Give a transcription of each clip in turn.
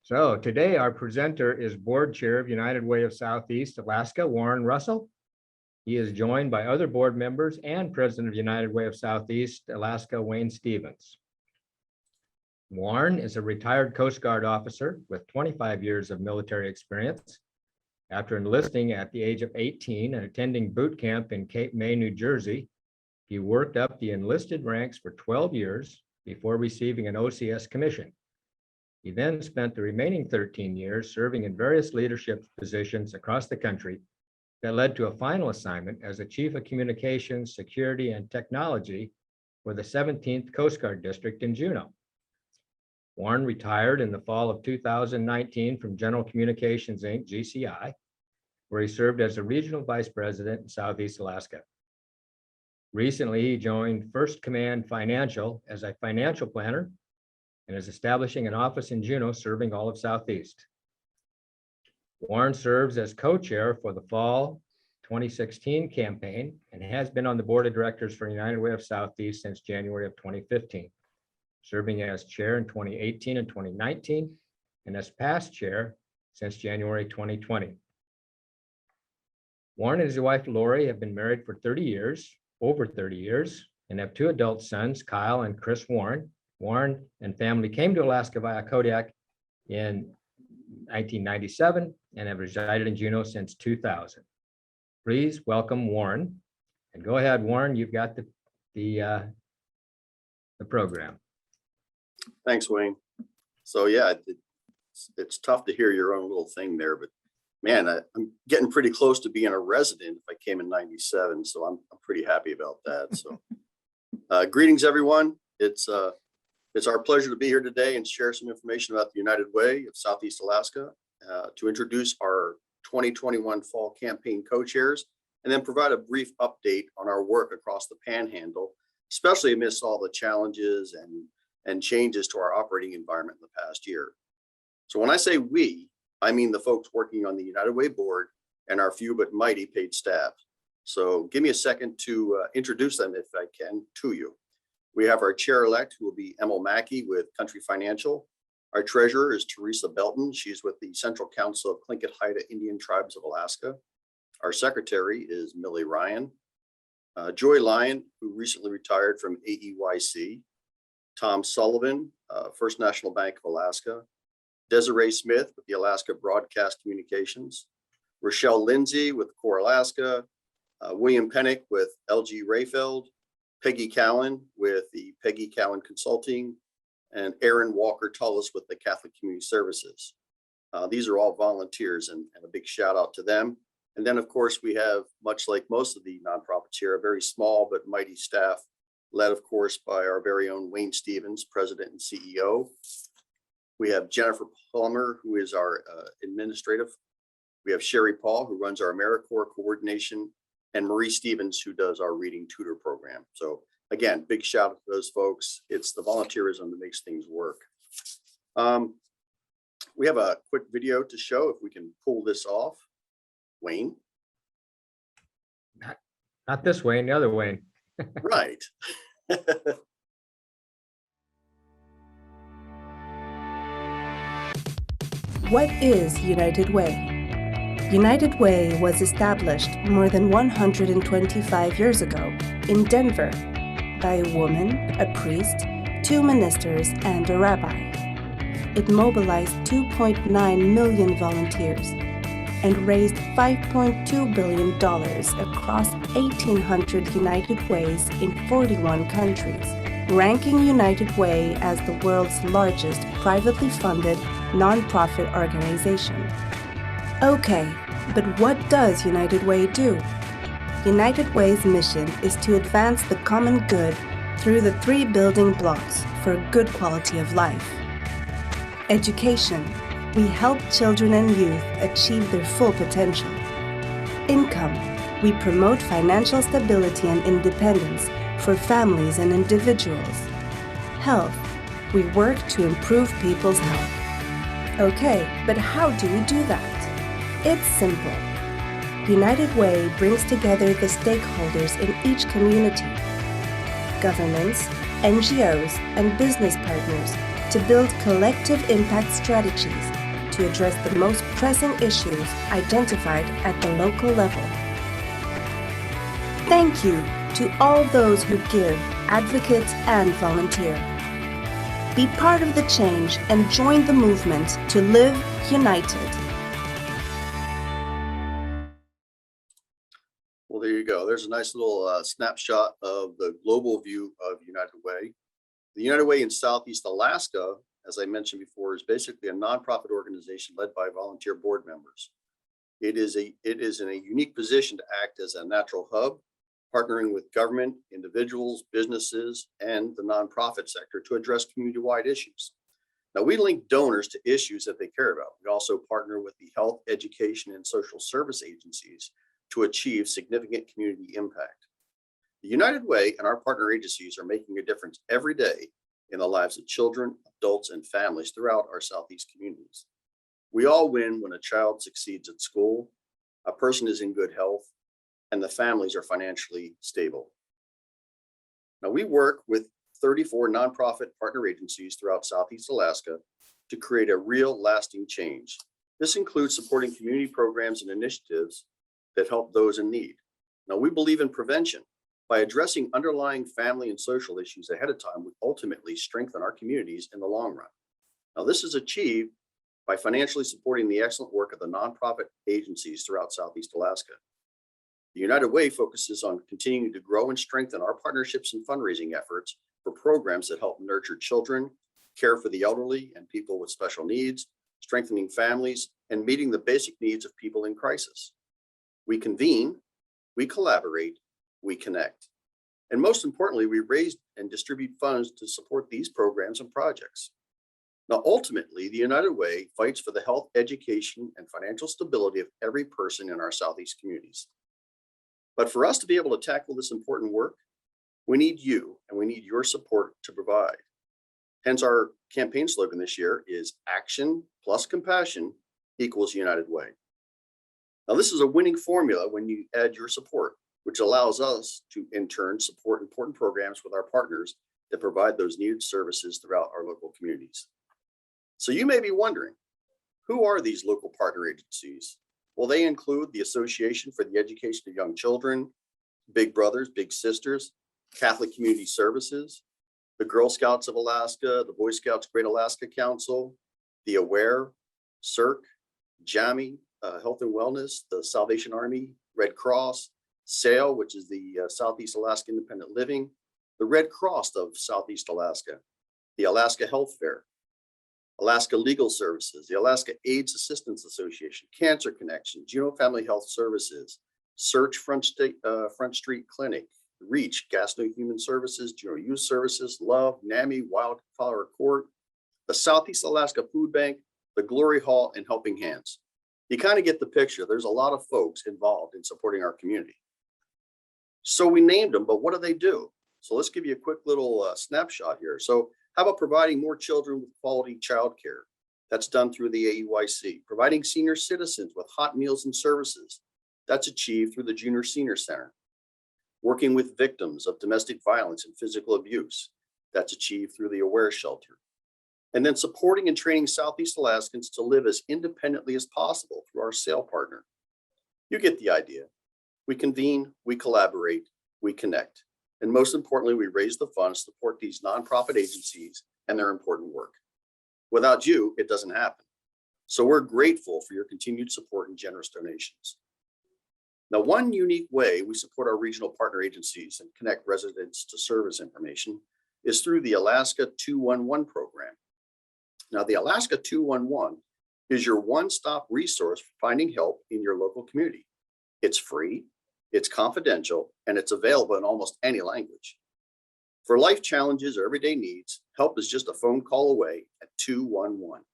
So today our presenter is Board Chair of United Way of Southeast Alaska, Warren Russell. He is joined by other board members and President of United Way of Southeast Alaska, Wayne Stevens. Warren is a retired Coast Guard officer with 25 years of military experience. After enlisting at the age of 18 and attending boot camp in Cape May, New Jersey, he worked up the enlisted ranks for 12 years before receiving an OCS commission. He then spent the remaining 13 years serving in various leadership positions across the country that led to a final assignment as the Chief of Communications, Security, and Technology for the 17th Coast Guard District in Juneau. Warren retired in the fall of 2019 from General Communications, Inc., GCI, where he served as a regional vice president in Southeast Alaska. Recently, he joined First Command Financial as a financial planner and is establishing an office in Juneau serving all of Southeast. Warren serves as co-chair for the fall 2016 campaign and has been on the board of directors for United Way of Southeast since January of 2015, serving as chair in 2018 and 2019, and as past chair since January 2020. Warren and his wife Lori have been married for over 30 years, and have two adult sons, Kyle and Chris Warren. Warren and family came to Alaska via Kodiak in 1997 and have resided in Juneau since 2000. Please welcome Warren. And go ahead, Warren, you've got the program. Thanks, Wayne. So yeah, it's tough to hear your own little thing there, but man, I'm getting pretty close to being a resident if I came in 97, so I'm pretty happy about that. So greetings, everyone. It's our pleasure to be here today and share some information about the United Way of Southeast Alaska, to introduce our 2021 fall campaign co-chairs, and then provide a brief update on our work across the panhandle, especially amidst all the challenges and changes to our operating environment in the past year. So when I say we, I mean the folks working on the United Way board and our few but mighty paid staff. So give me a second to introduce them, if I can, to you. We have our chair-elect, who will be Emil Mackey with Country Financial. Our treasurer is Teresa Belton. She's with the Central Council of Tlingit Haida Indian Tribes of Alaska. Our secretary is Millie Ryan. Joy Lyon, who recently retired from AEYC. Tom Sullivan, First National Bank of Alaska. Desiree Smith with the Alaska Broadcast Communications. Rochelle Lindsay with Core Alaska. William Pennick with LG Rayfeld. Peggy Cowan with the Peggy Cowan Consulting, and Aaron Walker Tullis with the Catholic Community Services. These are all volunteers, and a big shout out to them. And then of course we have, much like most of the nonprofits here, a very small but mighty staff, led of course by our very own Wayne Stevens, President and CEO. We have Jennifer Plummer, who is our administrative. We have Sherry Paul, who runs our AmeriCorps coordination, and Marie Stevens, who does our reading tutor program. So again, big shout out to those folks. It's the volunteerism that makes things work. We have a quick video to show if we can pull this off. Wayne? Not this Wayne, the other Wayne. Right. What is United Way? United Way was established more than 125 years ago in Denver by a woman, a priest, 2 ministers, and a rabbi. It mobilized 2.9 million volunteers and raised $5.2 billion across 1,800 United Ways in 41 countries, ranking United Way as the world's largest privately funded nonprofit organization. Okay, but what does United Way do? United Way's mission is to advance the common good through the 3 building blocks for a good quality of life. Education. We help children and youth achieve their full potential. Income. We promote financial stability and independence for families and individuals. Health. We work to improve people's health. Okay, but how do we do that? It's simple. United Way brings together the stakeholders in each community, governments, NGOs, and business partners to build collective impact strategies to address the most pressing issues identified at the local level. Thank you to all those who give, advocate, and volunteer. Be part of the change and join the movement to live united. Well, there you go. There's a nice little snapshot of the global view of United Way. The United Way in Southeast Alaska, as I mentioned before, is basically a nonprofit organization led by volunteer board members. It is in a unique position to act as a natural hub, partnering with government, individuals, businesses, and the nonprofit sector to address community-wide issues. Now, we link donors to issues that they care about. We also partner with the health, education, and social service agencies to achieve significant community impact. The United Way and our partner agencies are making a difference every day in the lives of children, adults, and families throughout our Southeast communities. We all win when a child succeeds at school, a person is in good health, and the families are financially stable. Now, we work with 34 nonprofit partner agencies throughout Southeast Alaska to create a real lasting change. This includes supporting community programs and initiatives that help those in need. Now, we believe in prevention. By addressing underlying family and social issues ahead of time, we ultimately strengthen our communities in the long run. Now, this is achieved by financially supporting the excellent work of the nonprofit agencies throughout Southeast Alaska. The United Way focuses on continuing to grow and strengthen our partnerships and fundraising efforts for programs that help nurture children, care for the elderly and people with special needs, strengthening families, and meeting the basic needs of people in crisis. We convene, we collaborate, we connect. And most importantly, we raise and distribute funds to support these programs and projects. Now, ultimately, the United Way fights for the health, education, and financial stability of every person in our Southeast communities. But for us to be able to tackle this important work, we need you and we need your support to provide. Hence, our campaign slogan this year is Action plus Compassion equals United Way. Now, this is a winning formula when you add your support, which allows us to, in turn, support important programs with our partners that provide those needed services throughout our local communities. So you may be wondering, who are these local partner agencies? Well, they include the Association for the Education of Young Children, Big Brothers, Big Sisters, Catholic Community Services, the Girl Scouts of Alaska, the Boy Scouts Great Alaska Council, the AWARE, CERC, JAMI, Health and Wellness, the Salvation Army, Red Cross, SAIL, which is the Southeast Alaska Independent Living, the Red Cross of Southeast Alaska, the Alaska Health Fair, Alaska Legal Services, the Alaska AIDS Assistance Association, Cancer Connection, Juneau Family Health Services, Search Front Street Clinic, REACH, Gaston Human Services, Juneau Youth Services, Love, NAMI, Wildflower Court, the Southeast Alaska Food Bank, the Glory Hall, and Helping Hands. You kind of get the picture. There's a lot of folks involved in supporting our community. So we named them, but what do they do? So let's give you a quick little snapshot here. So how about providing more children with quality childcare? That's done through the AEYC. Providing senior citizens with hot meals and services. That's achieved through the Juneau Senior Center. Working with victims of domestic violence and physical abuse. That's achieved through the AWARE Shelter. And then supporting and training Southeast Alaskans to live as independently as possible through our SAIL partner. You get the idea. We convene, we collaborate, we connect. And most importantly, we raise the funds to support these nonprofit agencies and their important work. Without you, it doesn't happen. So we're grateful for your continued support and generous donations. Now, one unique way we support our regional partner agencies and connect residents to service information is through the Alaska 211 program. Now, the Alaska 211 is your one-stop resource for finding help in your local community. It's free, it's confidential, and it's available in almost any language. For life challenges or everyday needs, help is just a phone call away at 211.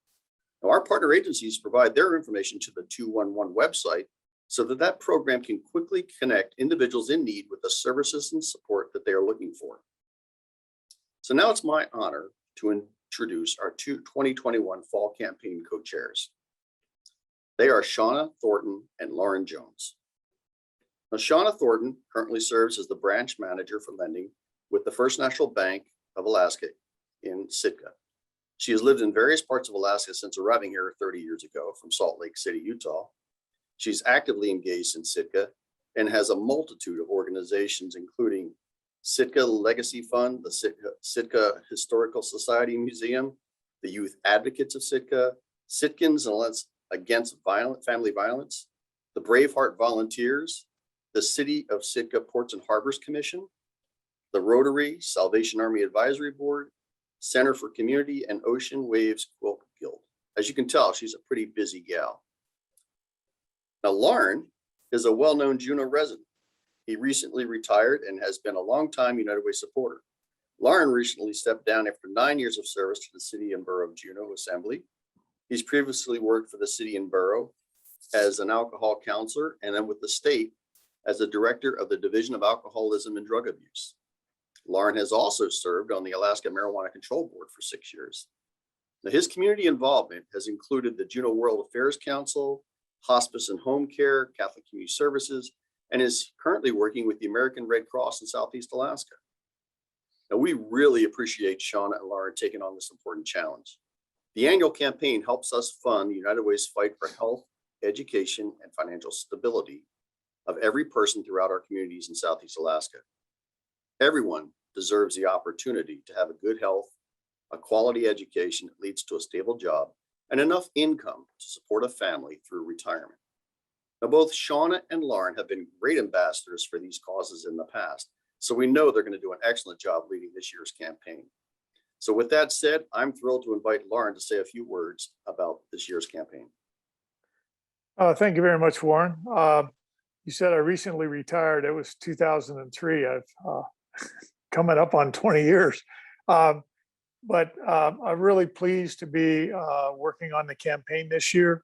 Now, our partner agencies provide their information to the 211 website so that that program can quickly connect individuals in need with the services and support that they are looking for. So now it's my honor to introduce our 2021 Fall Campaign co-chairs. They are Shauna Thornton and Loren Jones. Now, Shauna Thornton currently serves as the branch manager for lending with the First National Bank of Alaska in Sitka. She has lived in various parts of Alaska since arriving here 30 years ago from Salt Lake City, Utah. She's actively engaged in Sitka and has a multitude of organizations, including Sitka Legacy Fund, the Sitka Historical Society Museum, the Youth Advocates of Sitka, Sitkans Against Family Violence, the Braveheart Volunteers, the City of Sitka Ports and Harbors Commission, the Rotary Salvation Army Advisory Board, Center for Community and Ocean Waves Quilt Guild. As you can tell, she's a pretty busy gal. Now, Loren is a well-known Juneau resident. He recently retired and has been a longtime United Way supporter. Loren recently stepped down after 9 years of service to the City and Borough of Juneau Assembly. He's previously worked for the City and Borough as an alcohol counselor and then with the state as the director of the Division of Alcoholism and Drug Abuse. Loren has also served on the Alaska Marijuana Control Board for 6 years. Now, his community involvement has included the Juneau World Affairs Council, Hospice and Home Care, Catholic Community Services, and is currently working with the American Red Cross in Southeast Alaska. Now, we really appreciate Shauna and Loren taking on this important challenge. The annual campaign helps us fund the United Way's fight for health, education, and financial stability of every person throughout our communities in Southeast Alaska. Everyone deserves the opportunity to have a good health, a quality education that leads to a stable job, and enough income to support a family through retirement. Now, both Shauna and Loren have been great ambassadors for these causes in the past, so we know they're going to do an excellent job leading this year's campaign. So with that said, I'm thrilled to invite Loren to say a few words about this year's campaign. Thank you very much, Warren. You said I recently retired. It was 2003. I've coming up on 20 years. But I'm really pleased to be working on the campaign this year.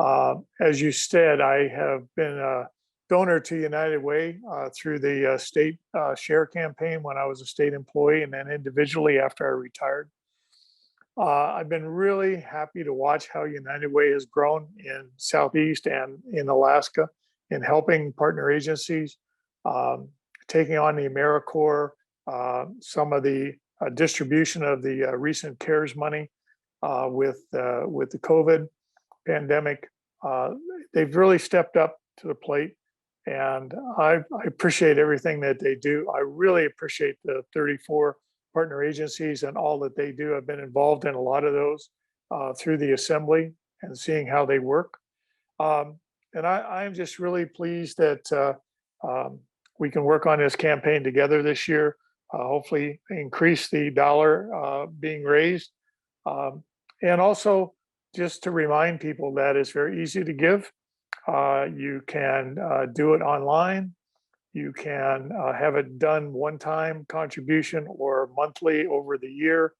As you said, I have been a donor to United Way through the state share campaign when I was a state employee and then individually after I retired. I've been really happy to watch how United Way has grown in Southeast and in Alaska in helping partner agencies, taking on the AmeriCorps, some of the distribution of the recent CARES money with the COVID pandemic. They've really stepped up to the plate, and I appreciate everything that they do. I really appreciate the 34 partner agencies and all that they do. I've been involved in a lot of those through the assembly and seeing how they work. And I'm just really pleased that we can work on this campaign together this year. Hopefully increase the dollar being raised. And also just to remind people that it's very easy to give. You can do it online. You can have it done one-time contribution or monthly over the year.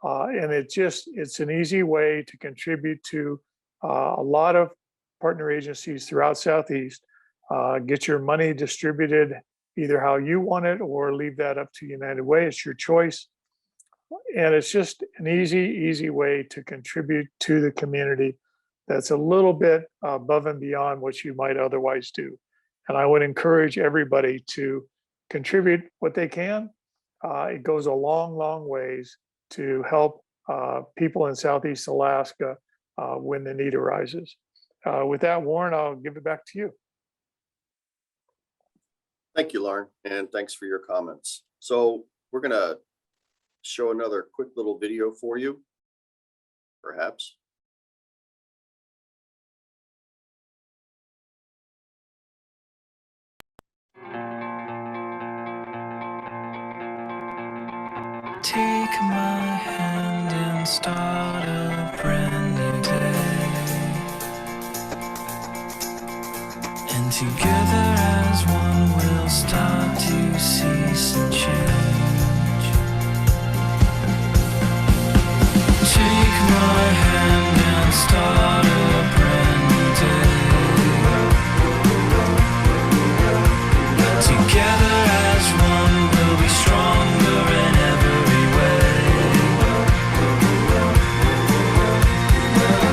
And it's an easy way to contribute to a lot of partner agencies throughout Southeast. Get your money distributed either how you want it or leave that up to United Way. It's your choice. And it's just an easy way to contribute to the community that's a little bit above and beyond what you might otherwise do. And I would encourage everybody to contribute what they can. It goes a long ways to help people in Southeast Alaska when the need arises. With that, Warren, I'll give it back to you. Thank you, Loren, and thanks for your comments. So we're going to show another quick little video for you, perhaps. Take my hand and start a brand new day. And together as one we'll start to see some change. Take my hand and start a brand new day. Together as one we'll be stronger in every way.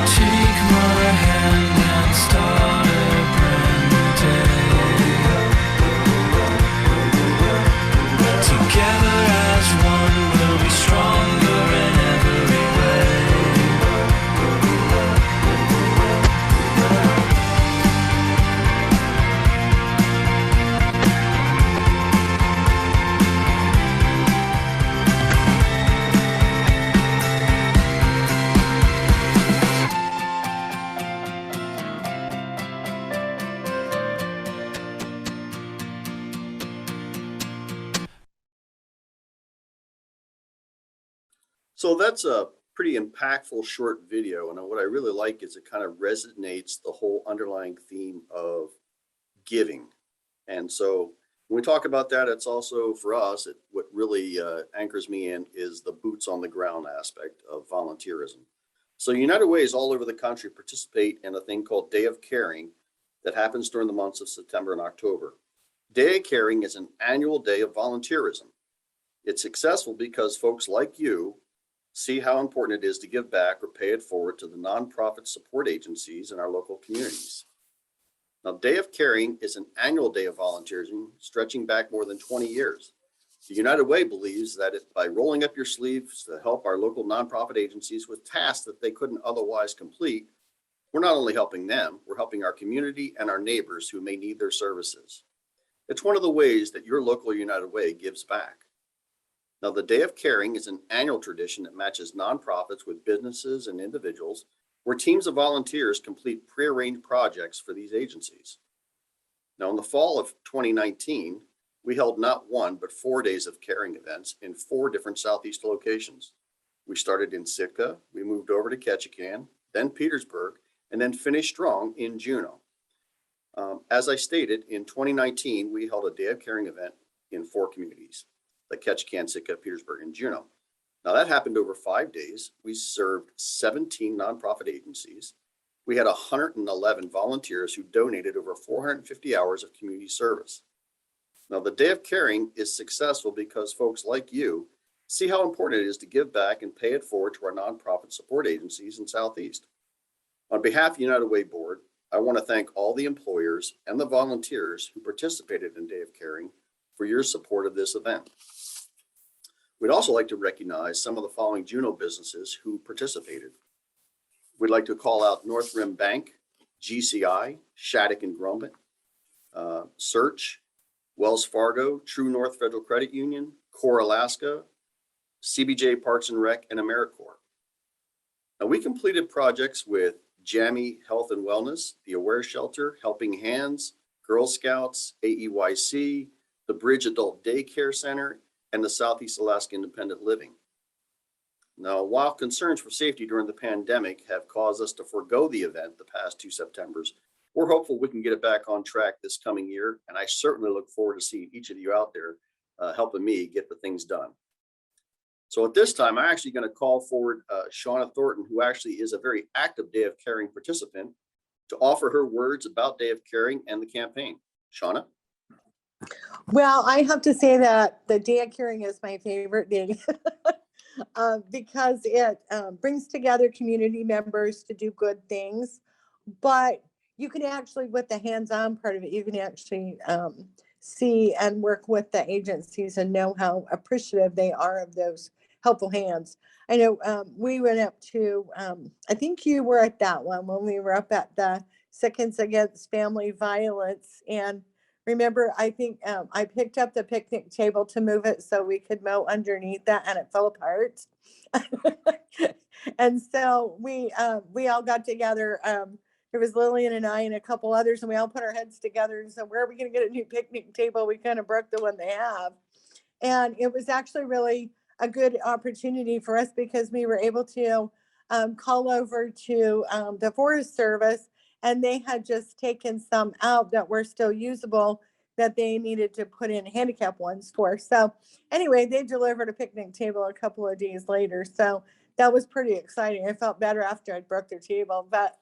Take my hand and start a brand new day. Together So that's a pretty impactful short video. And what I really like is it kind of resonates the whole underlying theme of giving. And so when we talk about that, it's also for us, what really anchors me in is the boots on the ground aspect of volunteerism. So United Ways all over the country participate in a thing called Day of Caring that happens during the months of September and October. Day of Caring is an annual day of volunteerism. It's successful because folks like you see how important it is to give back or pay it forward to the nonprofit support agencies in our local communities. Now, Day of Caring is an annual day of volunteerism stretching back more than 20 years. The United Way believes that by rolling up your sleeves to help our local nonprofit agencies with tasks that they couldn't otherwise complete, we're not only helping them, we're helping our community and our neighbors who may need their services. It's one of the ways that your local United Way gives back. Now, the Day of Caring is an annual tradition that matches nonprofits with businesses and individuals where teams of volunteers complete prearranged projects for these agencies. Now, in the fall of 2019, we held not one, but 4 days of caring events in 4 different Southeast locations. We started in Sitka, we moved over to Ketchikan, then Petersburg, and then finished strong in Juneau. As I stated, in 2019, we held a Day of Caring event in 4 communities, the Ketchikan, Sitka, Petersburg, and Juneau. Now that happened over 5 days. We served 17 nonprofit agencies. We had 111 volunteers who donated over 450 hours of community service. Now, the Day of Caring is successful because folks like you see how important it is to give back and pay it forward to our nonprofit support agencies in Southeast. On behalf of the United Way Board, I want to thank all the employers and the volunteers who participated in Day of Caring for your support of this event. We'd also like to recognize some of the following Juneau businesses who participated. We'd like to call out North Rim Bank, GCI, Shattuck and Grumman, Search, Wells Fargo, True North Federal Credit Union, Core Alaska, CBJ Parks and Rec, and AmeriCorps. Now, we completed projects with Jammy Health and Wellness, the Aware Shelter, Helping Hands, Girl Scouts, AEYC, the Bridge Adult Daycare Center, and the Southeast Alaska Independent Living. Now, while concerns for safety during the pandemic have caused us to forego the event the past 2 Septembers, we're hopeful we can get it back on track this coming year, and I certainly look forward to seeing each of you out there helping me get the things done. So at this time, I'm actually going to call forward Shauna Thornton, who actually is a very active Day of Caring participant, to offer her words about Day of Caring and the campaign. Shauna? Well, I have to say that the Day of Caring is my favorite day because it brings together community members to do good things. But you can actually, with the hands-on part of it, you can actually see and work with the agencies and know how appreciative they are of those helpful hands. I know we went up to, I think you were at that one when we were up at the Seconds Against Family Violence. And remember, I think I picked up the picnic table to move it so we could mow underneath that, and it fell apart. And so we all got together. There was Lillian and I and a couple others, and we all put our heads together and said, where are we going to get a new picnic table? We kind of broke the one they have. And it was actually really a good opportunity for us because we were able to call over to the Forest Service, and they had just taken some out that were still usable that they needed to put in handicap ones for. So anyway, they delivered a picnic table a couple of days later. So that was pretty exciting. I felt better after I broke their table, but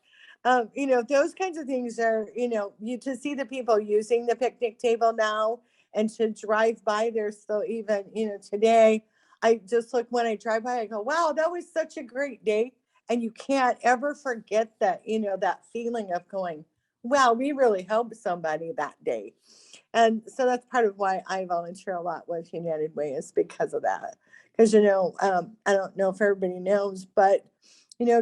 those kinds of things are, you to see the people using the picnic table now and to drive by there still even, today, I just look when I drive by, I go, wow, that was such a great day. And you can't ever forget that, that feeling of going, wow, we really helped somebody that day. And so that's part of why I volunteer a lot with United Way is because of that. Because, I don't know if everybody knows, but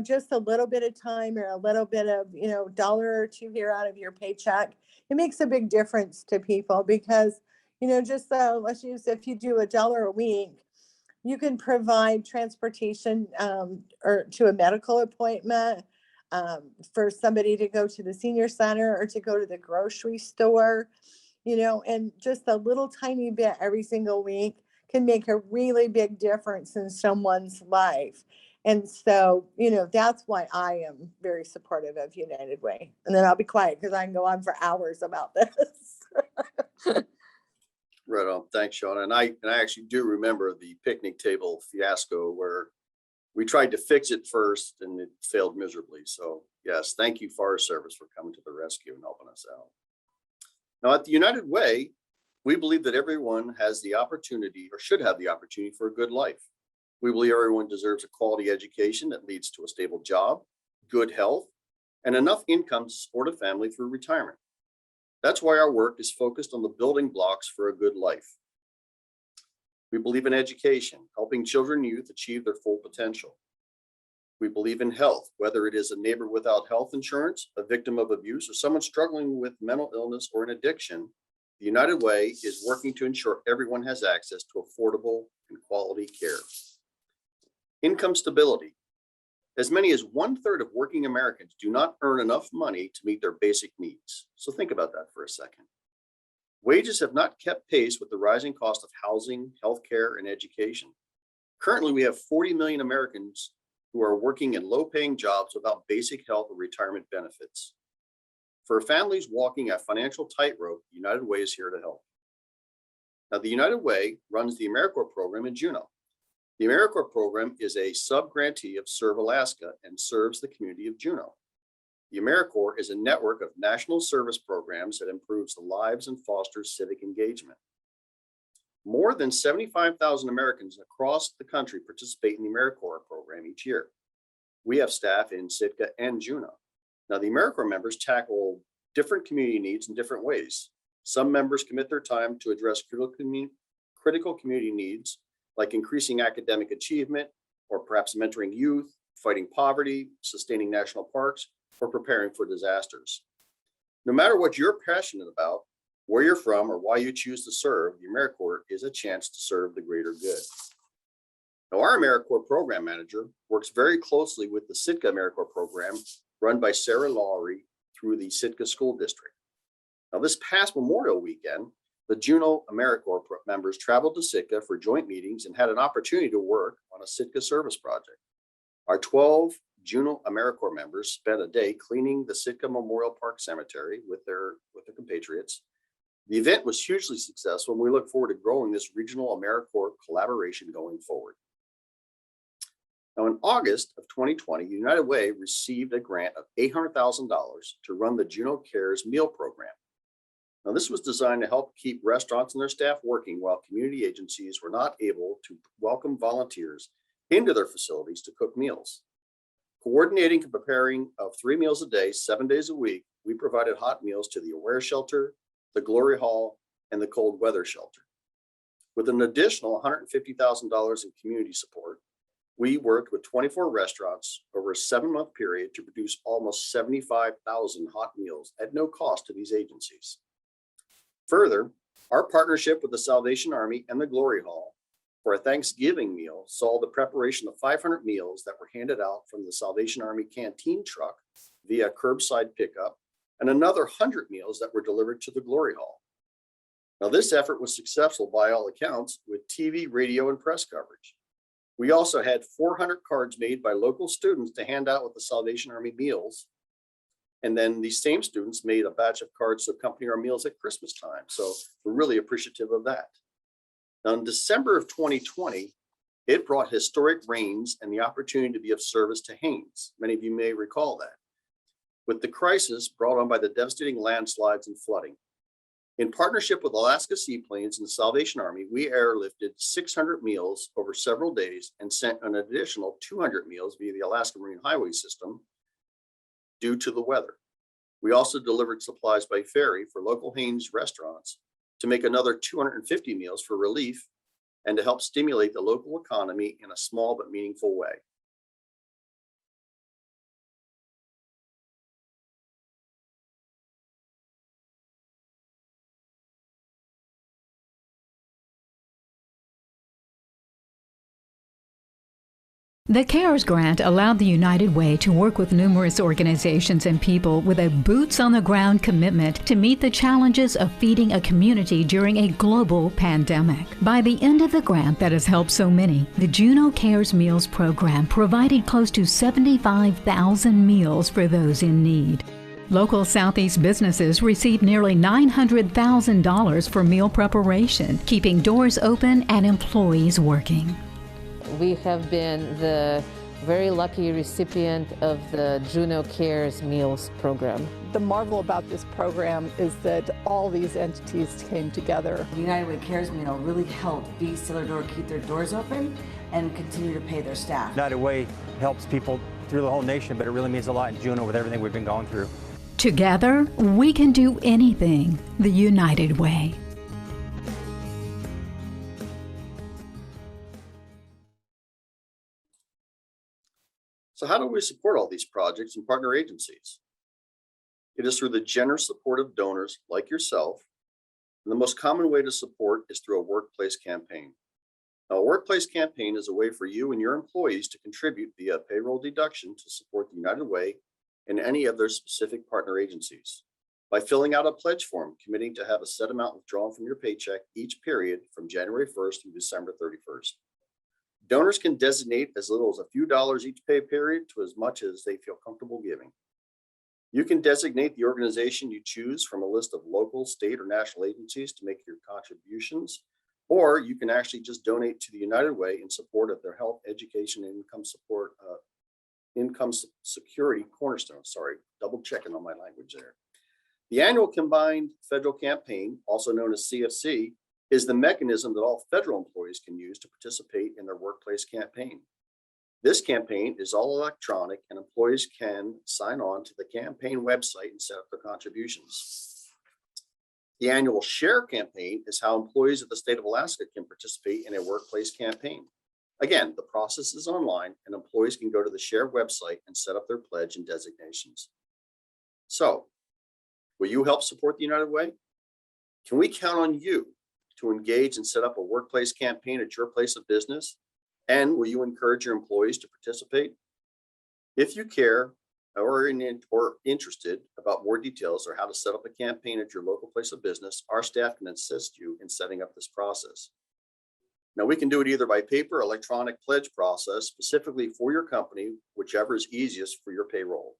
just a little bit of time or a little bit of, $1 or $2 here out of your paycheck, it makes a big difference to people because, let's use, if you do $1 a week, you can provide transportation or to a medical appointment for somebody to go to the senior center or to go to the grocery store, and just a little tiny bit every single week can make a really big difference in someone's life. And so, that's why I am very supportive of United Way. And then I'll be quiet because I can go on for hours about this. Right on. Thanks, Shauna. And I actually do remember the picnic table fiasco where we tried to fix it first and it failed miserably. So yes, thank you, Forest Service, for coming to the rescue and helping us out. Now at the United Way, we believe that everyone has the opportunity or should have the opportunity for a good life. We believe everyone deserves a quality education that leads to a stable job, good health, and enough income to support a family through retirement. That's why our work is focused on the building blocks for a good life. We believe in education, helping children and youth achieve their full potential. We believe in health, whether it is a neighbor without health insurance, a victim of abuse, or someone struggling with mental illness or an addiction. The United Way is working to ensure everyone has access to affordable and quality care. Income stability. As many as 1/3 of working Americans do not earn enough money to meet their basic needs. So think about that for a second. Wages have not kept pace with the rising cost of housing, healthcare, and education. Currently, we have 40 million Americans who are working in low-paying jobs without basic health or retirement benefits. For families walking a financial tightrope, the United Way is here to help. Now, the United Way runs the AmeriCorps program in Juneau. The AmeriCorps program is a sub-grantee of Serve Alaska and serves the community of Juneau. The AmeriCorps is a network of national service programs that improves the lives and fosters civic engagement. More than 75,000 Americans across the country participate in the AmeriCorps program each year. We have staff in Sitka and Juneau. Now, the AmeriCorps members tackle different community needs in different ways. Some members commit their time to address critical community needs, like increasing academic achievement, or perhaps mentoring youth, fighting poverty, sustaining national parks, or preparing for disasters. No matter what you're passionate about, where you're from, or why you choose to serve, the AmeriCorps is a chance to serve the greater good. Now, our AmeriCorps program manager works very closely with the Sitka AmeriCorps program run by Sarah Lowry through the Sitka School District. Now, this past Memorial weekend, the Juneau AmeriCorps members traveled to Sitka for joint meetings and had an opportunity to work on a Sitka service project. Our 12 Juneau AmeriCorps members spent a day cleaning the Sitka Memorial Park Cemetery with their compatriots. The event was hugely successful, and we look forward to growing this regional AmeriCorps collaboration going forward. Now, in August of 2020, United Way received a grant of $800,000 to run the Juneau Cares meal program. Now, this was designed to help keep restaurants and their staff working while community agencies were not able to welcome volunteers into their facilities to cook meals. Coordinating and preparing of 3 meals a day, 7 days a week, we provided hot meals to the Aware Shelter, the Glory Hall, and the Cold Weather Shelter. With an additional $150,000 in community support, we worked with 24 restaurants over a 7-month period to produce almost 75,000 hot meals at no cost to these agencies. Further, our partnership with the Salvation Army and the Glory Hall for a Thanksgiving meal saw the preparation of 500 meals that were handed out from the Salvation Army canteen truck via curbside pickup, and another 100 meals that were delivered to the Glory Hall. Now, this effort was successful by all accounts with TV, radio, and press coverage. We also had 400 cards made by local students to hand out with the Salvation Army meals. And then these same students made a batch of cards to accompany our meals at Christmas time. So we're really appreciative of that. Now, in December of 2020, it brought historic rains and the opportunity to be of service to Haines. Many of you may recall that. With the crisis brought on by the devastating landslides and flooding. In partnership with Alaska Seaplanes and the Salvation Army, we airlifted 600 meals over several days and sent an additional 200 meals via the Alaska Marine Highway System due to the weather. We also delivered supplies by ferry for local Haines restaurants to make another 250 meals for relief and to help stimulate the local economy in a small but meaningful way. The CARES grant allowed the United Way to work with numerous organizations and people with a boots-on-the-ground commitment to meet the challenges of feeding a community during a global pandemic. By the end of the grant that has helped so many, the Juno Cares Meals program provided close to 75,000 meals for those in need. Local Southeast businesses received nearly $900,000 for meal preparation, keeping doors open and employees working. We have been the very lucky recipient of the Juno Cares Meals program. The marvel about this program is that all these entities came together. The United Way Cares Meal really helped Be Cellar Door keep their doors open and continue to pay their staff. United Way helps people through the whole nation, but it really means a lot in Juneau with everything we've been going through. Together, we can do anything the United Way. So how do we support all these projects and partner agencies? It is through the generous support of donors like yourself. And the most common way to support is through a workplace campaign. Now, a workplace campaign is a way for you and your employees to contribute via payroll deduction to support the United Way and any of their specific partner agencies. By filling out a pledge form, committing to have a set amount withdrawn from your paycheck each period from January 1st through December 31st. Donors can designate as little as a few dollars each pay period to as much as they feel comfortable giving. You can designate the organization you choose from a list of local, state, or national agencies to make your contributions, or you can actually just donate to the United Way in support of their health, education, and income security cornerstone. Sorry, double checking on my language there. The annual combined federal campaign, also known as CFC, is the mechanism that all federal employees can use to participate in their workplace campaign. This campaign is all electronic and employees can sign on to the campaign website and set up their contributions. The annual SHARE campaign is how employees of the state of Alaska can participate in a workplace campaign. Again, the process is online and employees can go to the SHARE website and set up their pledge and designations. So, will you help support the United Way? Can we count on you to engage and set up a workplace campaign at your place of business? And will you encourage your employees to participate? If you care or interested about more details or how to set up a campaign at your local place of business, our staff can assist you in setting up this process. Now, we can do it either by paper or electronic pledge process specifically for your company, whichever is easiest for your payroll.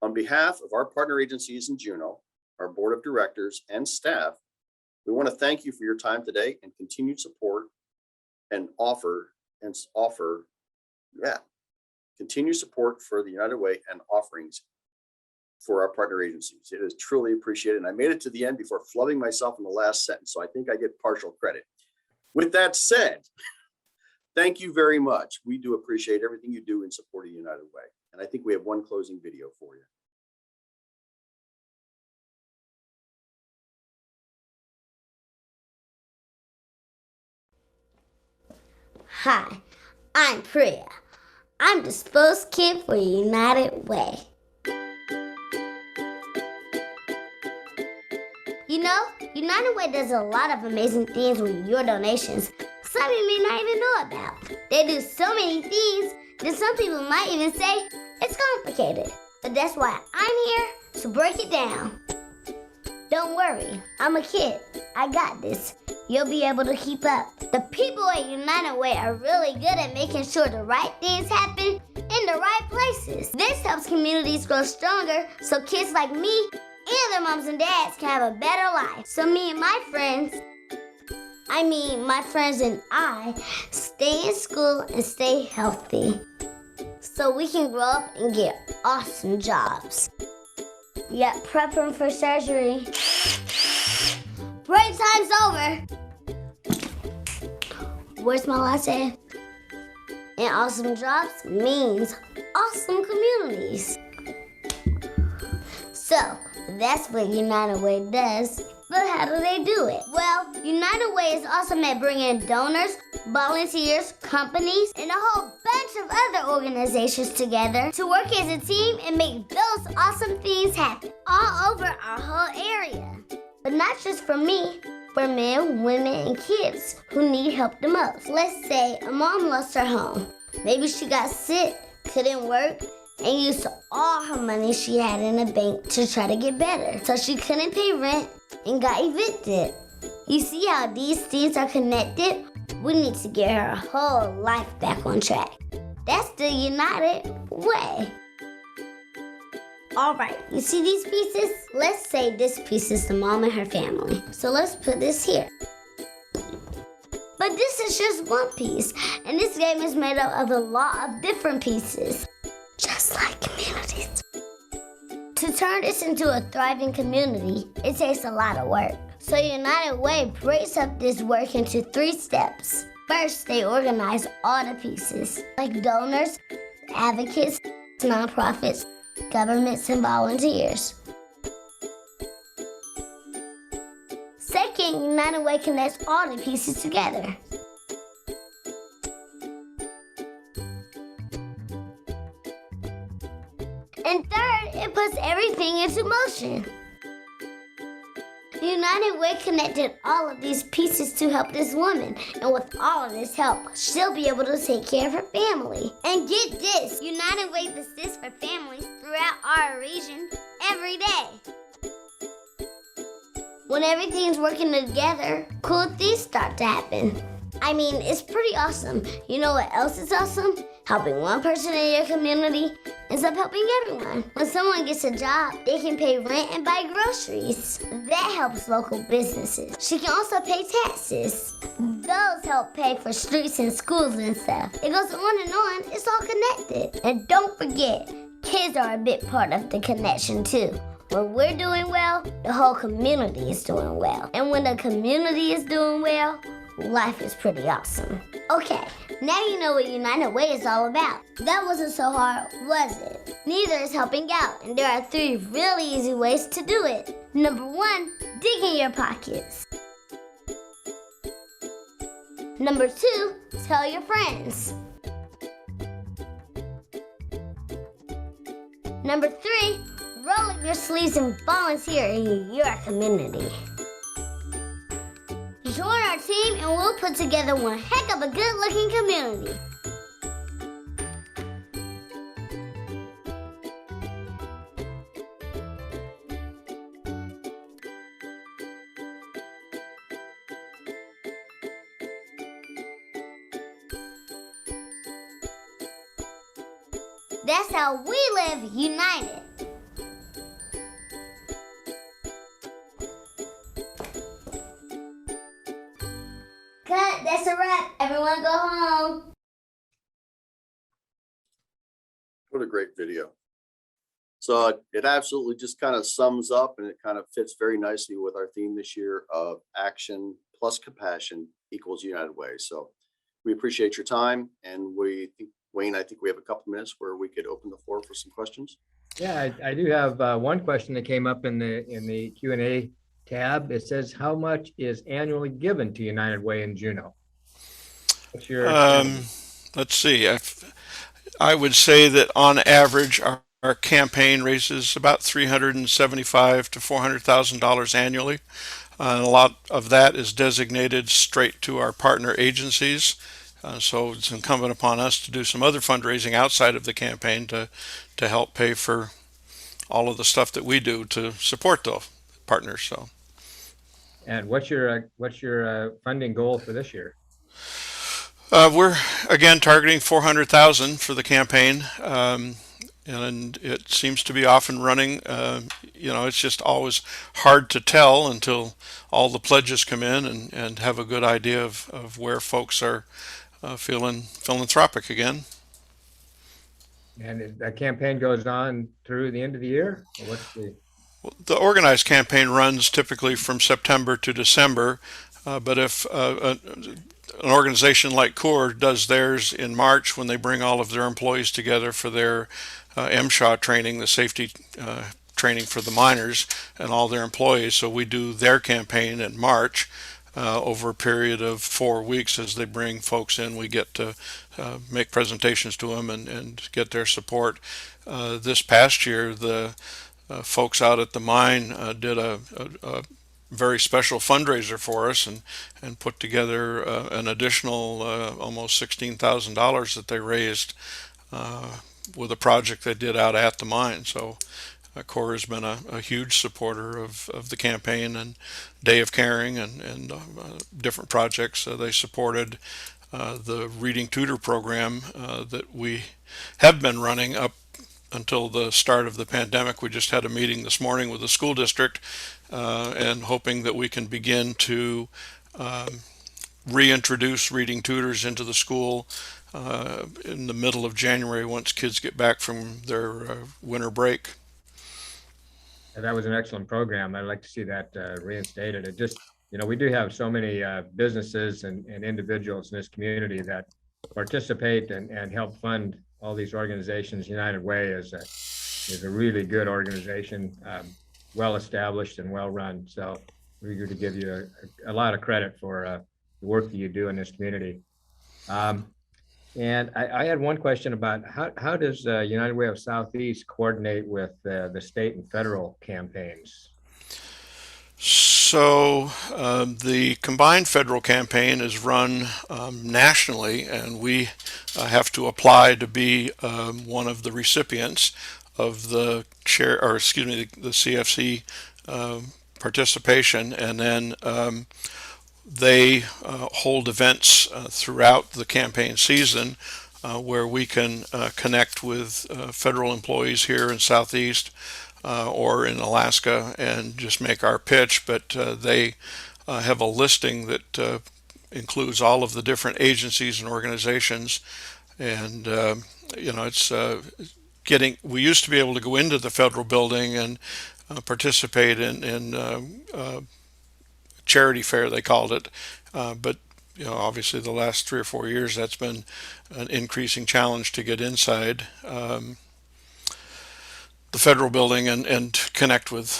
On behalf of our partner agencies in Juneau, our board of directors and staff, we want to thank you for your time today and continued support and continued support for the United Way and offerings for our partner agencies. It is truly appreciated. And I made it to the end before flubbing myself in the last sentence, so I think I get partial credit. With that said, thank you very much. We do appreciate everything you do in support of United Way. And I think we have one closing video for you. Hi, I'm Priya. I'm the spokeskid for United Way. You know, United Way does a lot of amazing things with your donations. Some you may not even know about. They do so many things that some people might even say it's complicated. But that's why I'm here to break it down. Don't worry, I'm a kid. I got this. You'll be able to keep up. The people at United Way are really good at making sure the right things happen in the right places. This helps communities grow stronger so kids like me and their moms and dads can have a better life. So me and my friends and I stay in school and stay healthy so we can grow up and get awesome jobs. Yep, prepping for surgery. Break time's over. Where's my latte? And awesome jobs means awesome communities. So, that's what United Way does. But how do they do it? Well, United Way is awesome at bringing donors, volunteers, companies, and a whole bunch of other organizations together to work as a team and make those awesome things happen all over our whole area. But not just for me, for men, women, and kids who need help the most. Let's say a mom lost her home. Maybe she got sick, couldn't work, and used all her money she had in the bank to try to get better. So she couldn't pay rent and got evicted. You see how these things are connected? We need to get her whole life back on track. That's the United Way. All right, you see these pieces? Let's say this piece is the mom and her family. So let's put this here. But this is just one piece, and this game is made up of a lot of different pieces, just like communities. To turn this into a thriving community, it takes a lot of work. So United Way breaks up this work into 3 steps. First, they organize all the pieces, like donors, advocates, nonprofits, governments, and volunteers. Second, United Way connects all the pieces together. And third, it puts everything into motion. United Way connected all of these pieces to help this woman, and with all of this help, she'll be able to take care of her family. And get this, United Way does this for families throughout our region every day. When everything's working together, cool things start to happen. I mean, it's pretty awesome. You know what else is awesome? Helping one person in your community ends up helping everyone. When someone gets a job, they can pay rent and buy groceries. That helps local businesses. She can also pay taxes. Those help pay for streets and schools and stuff. It goes on and on. It's all connected. And don't forget, kids are a big part of the connection too. When we're doing well, the whole community is doing well. And when the community is doing well, life is pretty awesome. Okay, now you know what United Way is all about. That wasn't so hard, was it? Neither is helping out, and there are 3 really easy ways to do it. Number 1, dig in your pockets. Number 2, tell your friends. Number 3, roll up your sleeves and volunteer in your community. Join our team and we'll put together one heck of a good-looking community. That's how we live united. Cut, that's a wrap. Everyone go home. What a great video. So it absolutely just kind of sums up, and it kind of fits very nicely with our theme this year of action plus compassion equals United Way. So we appreciate your time, and we think, Wayne, I think we have a couple minutes where we could open the floor for some questions. Yeah, I do have one question that came up in the Q&A tab. It says, how much is annually given to United Way in Juneau? What's your let's see. I would say that on average, our campaign raises about $375,000 to $400,000 annually. And a lot of that is designated straight to our partner agencies. So it's incumbent upon us to do some other fundraising outside of the campaign to help pay for all of the stuff that we do to support the partners. So. And what's your funding goal for this year? We're again targeting $400,000 for the campaign, and it seems to be off and running. It's just always hard to tell until all the pledges come in and have a good idea of where folks are feeling philanthropic again. And that campaign goes on through the end of the year? Or what's the organized campaign runs typically from September to December, but if an organization like CORE does theirs in March when they bring all of their employees together for their MSHA training, the safety training for the miners and all their employees. So we do their campaign in March over a period of 4 weeks as they bring folks in. We get to make presentations to them and get their support. This past year, the folks out at the mine did a very special fundraiser for us and put together an additional almost $16,000 that they raised with a project they did out at the mine. So Corps has been a huge supporter of the campaign and Day of Caring and different projects. They supported the reading tutor program that we have been running up until the start of the pandemic. We just had a meeting this morning with the school district and hoping that we can begin to reintroduce reading tutors into the school in the middle of January once kids get back from their winter break. And that was an excellent program. I'd like to see that reinstated. It just, we do have so many businesses and individuals in this community that participate and help fund all these organizations. United Way is a really good organization, well established and well run. So we're eager to give you a lot of credit for the work that you do in this community. And I had one question about how does United Way of Southeast coordinate with the state and federal campaigns? So the combined federal campaign is run nationally, and we have to apply to be one of the recipients of the the CFC participation, and then they hold events throughout the campaign season where we can connect with federal employees here in Southeast or in Alaska and just make our pitch. But they have a listing that includes all of the different agencies and organizations. And, it's we used to be able to go into the federal building and participate in charity fair, they called it, but obviously the last 3 or 4 years that's been an increasing challenge to get inside the federal building and connect with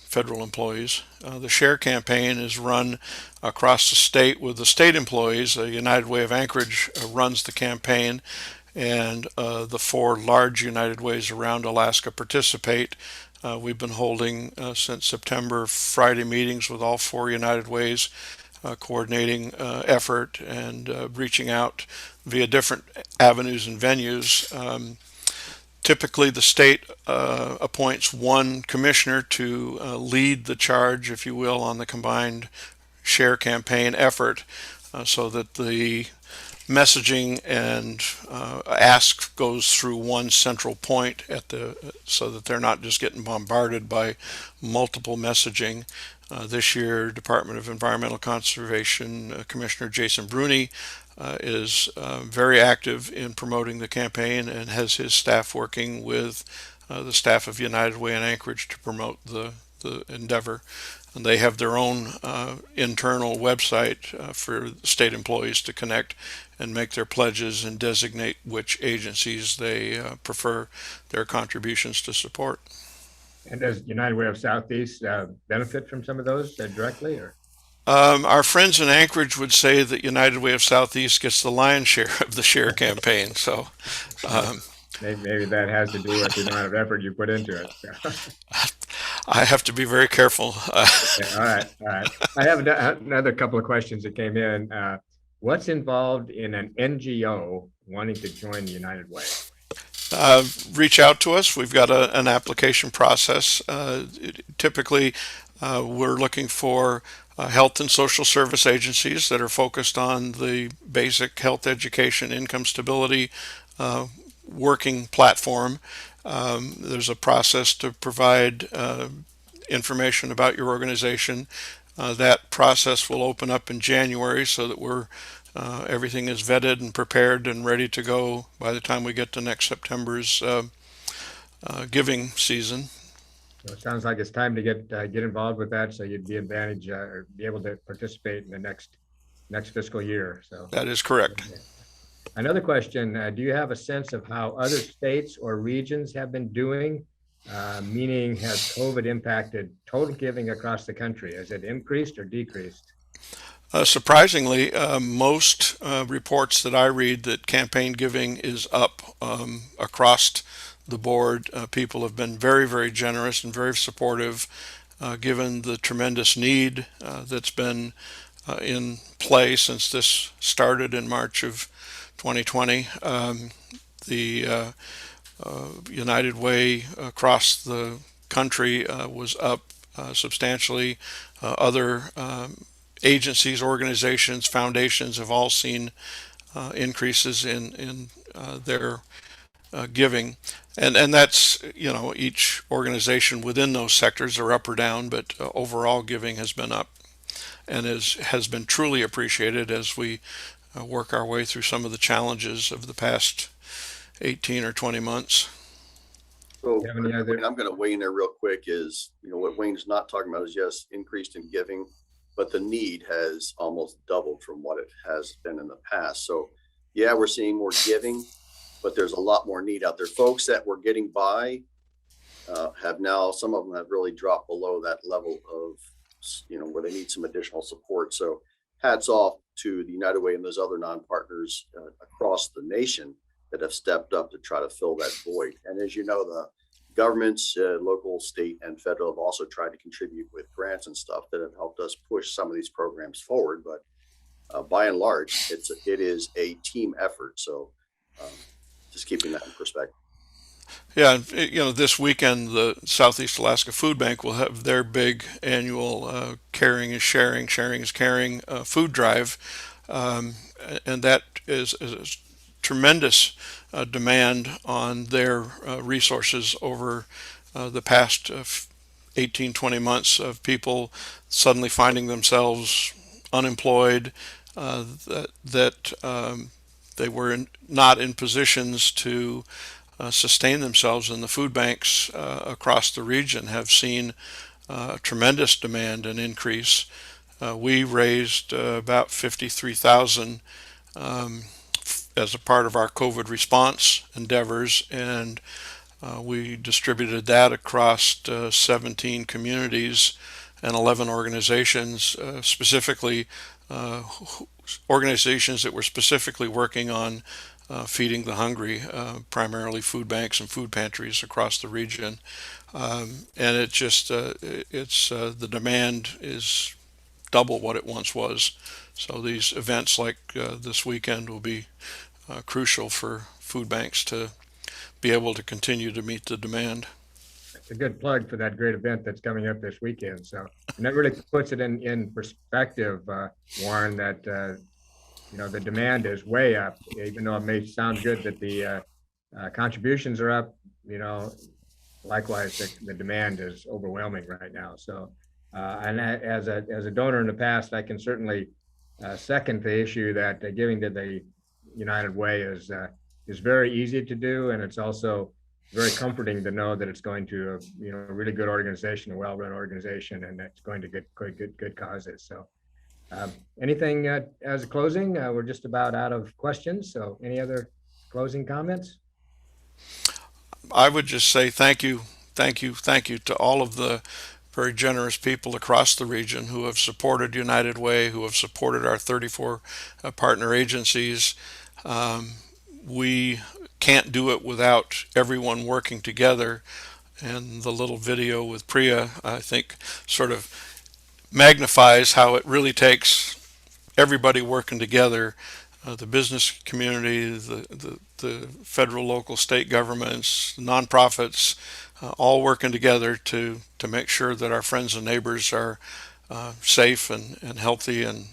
federal employees. The SHARE campaign is run across the state with the state employees. United Way of Anchorage runs the campaign, and the 4 large United Ways around Alaska participate. We've been holding since September Friday meetings with all 4 United Ways, coordinating effort and reaching out via different avenues and venues. Typically, the state appoints 1 commissioner to lead the charge, if you will, on the combined SHARE campaign effort, so that the messaging and ask goes through one central point so that they're not just getting bombarded by multiple messaging. This year, Department of Environmental Conservation Commissioner Jason Bruni is very active in promoting the campaign and has his staff working with the staff of United Way in Anchorage to promote the endeavor. And they have their own internal website for state employees to connect and make their pledges and designate which agencies they prefer their contributions to support. And does United Way of Southeast benefit from some of those directly, or? Our friends in Anchorage would say that United Way of Southeast gets the lion's share of the SHARE campaign. So maybe that has to do with the amount of effort you put into it. I have to be very careful. Okay, all right. I have another couple of questions that came in. What's involved in an NGO wanting to join the United Way? Reach out to us. We've got an application process. Typically, we're looking for health and social service agencies that are focused on the basic health education, income stability, working platform. There's a process to provide information about your organization. That process will open up in January so that everything is vetted and prepared and ready to go by the time we get to next September's giving season. So it sounds like it's time to get involved with that, so you'd be advantage or be able to participate in the next fiscal year. So that is correct. Okay. Another question: do you have a sense of how other states or regions have been doing? Meaning, has COVID impacted total giving across the country? Has it increased or decreased? Surprisingly, most reports that I read that campaign giving is up across the board. People have been very, very generous and very supportive. given the tremendous need that's been in play since this started in March of 2020. The United Way across the country was up substantially. Other agencies, organizations, foundations have all seen increases in their giving. And that's, each organization within those sectors are up or down, but overall giving has been up and has been truly appreciated as we work our way through some of the challenges of the past 18 or 20 months. So You have any other- I'm going to weigh in there real quick is, what Wayne's not talking about is, yes, increased in giving, but the need has almost doubled from what it has been in the past. So yeah, we're seeing more giving, but there's a lot more need out there. Folks that were getting by have now, some of them have really dropped below that level of, where they need some additional support. So hats off to the United Way and those other non-partners across the nation that have stepped up to try to fill that void. And as you know, the governments, local, state, and federal have also tried to contribute with grants and stuff that have helped us push some of these programs forward. But by and large, it is a team effort. So just keeping that in perspective. Yeah, this weekend, the Southeast Alaska Food Bank will have their big annual Caring is Sharing, Sharing is Caring food drive. And that is a tremendous demand on their resources over the past 18, 20 months of people suddenly finding themselves unemployed, that they were not in positions to sustain themselves, and the food banks across the region have seen tremendous demand and increase. We raised about $53,000 as a part of our COVID response endeavors, and we distributed that across 17 communities and 11 organizations, specifically organizations that were specifically working on feeding the hungry, primarily food banks and food pantries across the region. And it just, the demand is double what it once was. So these events like this weekend will be crucial for food banks to be able to continue to meet the demand. It's a good plug for that great event that's coming up this weekend. So, and that really puts it in perspective, Warren, that the demand is way up, even though it may sound good that the contributions are up. Likewise, the demand is overwhelming right now. So, and as a donor in the past, I can certainly second the issue that giving to the United Way is very easy to do, and it's also very comforting to know that it's going to a really good organization, a well-run organization, and it's going to get good causes. So. Anything as a closing? We're just about out of questions. So any other closing comments? I would just say thank you to all of the very generous people across the region who have supported United Way, who have supported our 34 partner agencies. We can't do it without everyone working together. And the little video with Priya, I think, sort of magnifies how it really takes everybody working together, the business community, the federal, local, state governments, nonprofits, all working together to make sure that our friends and neighbors are safe and healthy and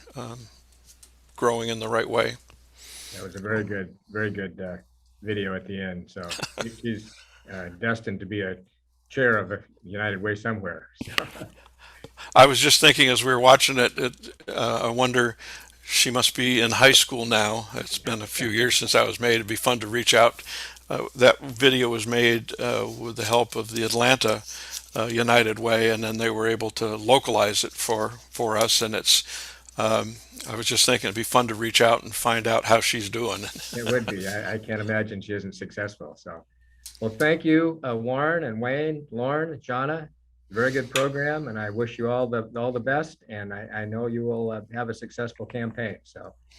growing in the right way. That was a very good video at the end. So she's destined to be a chair of a United Way somewhere. So. I was just thinking as we were watching it, I wonder, she must be in high school now. It's been a few years since that was made. It'd be fun to reach out. That video was made with the help of the Atlanta United Way, and then they were able to localize it for us. And it's, I was just thinking it'd be fun to reach out and find out how she's doing. It would be. I can't imagine she isn't successful. So, well, thank you, Warren and Wayne, Loren, Shauna. Very good program, and I wish you all the best. And I know you will have a successful campaign. So